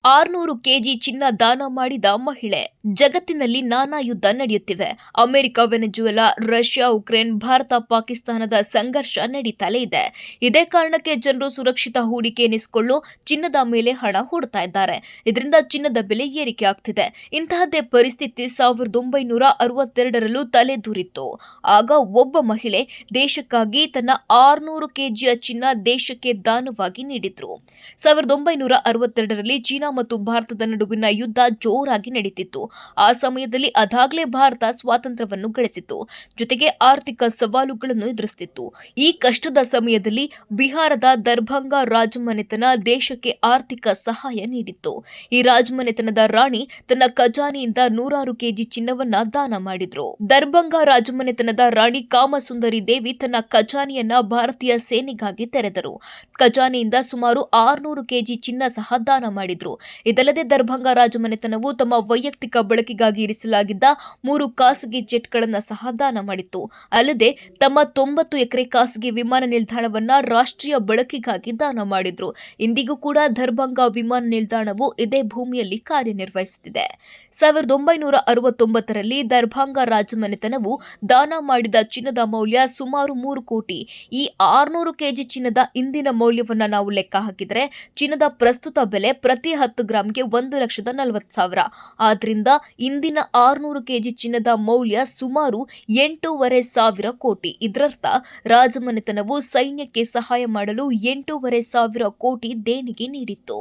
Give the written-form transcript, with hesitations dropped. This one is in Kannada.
600 ಕೆಜಿ ಚಿನ್ನ ದಾನ ಮಾಡಿದ ಮಹಿಳೆ. ಜಗತ್ತಿನಲ್ಲಿ ನಾನಾ ಯುದ್ಧ ನಡೆಯುತ್ತಿವೆ. America, Venezuela, Russia, Ukraine, Bharat, ಪಾಕಿಸ್ತಾನದ ಸಂಘರ್ಷ ನಡೀತಲೇ ಇದೆ. ಇದೇ ಕಾರಣಕ್ಕೆ ಜನರು ಸುರಕ್ಷಿತ ಹೂಡಿಕೆ ಎನಿಸಿಕೊಳ್ಳೋ ಚಿನ್ನದ ಮೇಲೆ ಹಣ ಹೂಡ್ತಾ ಇದ್ದಾರೆ. ಇದರಿಂದ ಚಿನ್ನದ ಬೆಲೆ ಏರಿಕೆ ಆಗ್ತಿದೆ. ಇಂತಹದ್ದೇ ಪರಿಸ್ಥಿತಿ 1962ರಲ್ಲೂ ತಲೆದೂರಿತ್ತು. ಆಗ ಒಬ್ಬ ಮಹಿಳೆ ದೇಶಕ್ಕಾಗಿ ತನ್ನ 600 ಕೆಜಿಯ ಚಿನ್ನ ದೇಶಕ್ಕೆ ದಾನವಾಗಿ ನೀಡಿದ್ರು. 1962ರಲ್ಲಿ ಚೀನಾ ಮತ್ತು ಭಾರತದ ನಡುವಿನ ಯುದ್ಧ ಜೋರಾಗಿ ನಡೀತಿತ್ತು. ಆ ಸಮಯದಲ್ಲಿ ಅದಾಗಲೇ ಭಾರತ ಸ್ವಾತಂತ್ರ್ಯವನ್ನು ಗಳಿಸಿತ್ತು. ಜೊತೆಗೆ ಆರ್ಥಿಕ ಸವಾಲುಗಳನ್ನು ಎದುರಿಸುತ್ತಿತ್ತು. ಈ ಕಷ್ಟದ ಸಮಯದಲ್ಲಿ ಬಿಹಾರದ ದರ್ಭಂಗ ರಾಜಮನೆತನ ದೇಶಕ್ಕೆ ಆರ್ಥಿಕ ಸಹಾಯ ನೀಡಿತ್ತು. ಈ ರಾಜಮನೆತನದ ರಾಣಿ ತನ್ನ ಖಜಾನೆಯಿಂದ 100 ಕೆಜಿ ಚಿನ್ನವನ್ನ ದಾನ ಮಾಡಿದ್ರು. ದರ್ಭಂಗ ರಾಜಮನೆತನದ ರಾಣಿ ಕಾಮಸುಂದರಿ ದೇವಿ ತನ್ನ ಖಜಾನೆಯನ್ನ ಭಾರತೀಯ ಸೇನೆಗಾಗಿ ತೆರೆದರು. ಖಜಾನೆಯಿಂದ ಸುಮಾರು 600 ಕೆಜಿ ಚಿನ್ನ ಸಹ ದಾನ ಮಾಡಿದ್ರು. ಇದಲ್ಲದೆ ದರ್ಭಂಗ ರಾಜಮನೆತನವು ತಮ್ಮ ವೈಯಕ್ತಿಕ ಬಳಕೆಗಾಗಿ ಇರಿಸಲಾಗಿದ್ದ 3 ಖಾಸಗಿ ಜೆಟ್ಗಳನ್ನು ಸಹ ದಾನ ಮಾಡಿತ್ತು. ಅಲ್ಲದೆ ತಮ್ಮ 90 ಎಕರೆ ಖಾಸಗಿ ವಿಮಾನ ನಿಲ್ದಾಣವನ್ನ ರಾಷ್ಟ್ರೀಯ ಬಳಕೆಗಾಗಿ ದಾನ ಮಾಡಿದ್ರು. ಇಂದಿಗೂ ಕೂಡ ದರ್ಭಂಗ ವಿಮಾನ ನಿಲ್ದಾಣವು ಇದೇ ಭೂಮಿಯಲ್ಲಿ ಕಾರ್ಯನಿರ್ವಹಿಸುತ್ತಿದೆ. 1969ರಲ್ಲಿ ದರ್ಭಂಗ ರಾಜಮನೆತನವು ದಾನ ಮಾಡಿದ ಚಿನ್ನದ ಮೌಲ್ಯ ಸುಮಾರು 3 ಕೋಟಿ. ಈ 600 ಕೆಜಿ ಚಿನ್ನದ ಇಂದಿನ ಮೌಲ್ಯವನ್ನ ನಾವು ಲೆಕ್ಕ ಹಾಕಿದರೆ ಚಿನ್ನದ ಪ್ರಸ್ತುತ ಬೆಲೆ ಪ್ರತಿ 10 ಗ್ರಾಂಗೆ 1,40,000. ಆದ್ರಿಂದ ಇಂದಿನ 600 ಕೆಜಿ ಚಿನ್ನದ ಮೌಲ್ಯ ಸುಮಾರು 8,500 ಕೋಟಿ. ಇದರರ್ಥ ರಾಜಮನೆತನವು ಸೈನ್ಯಕ್ಕೆ ಸಹಾಯ ಮಾಡಲು 8,500 ಕೋಟಿ ದೇಣಿಗೆ ನೀಡಿತ್ತು.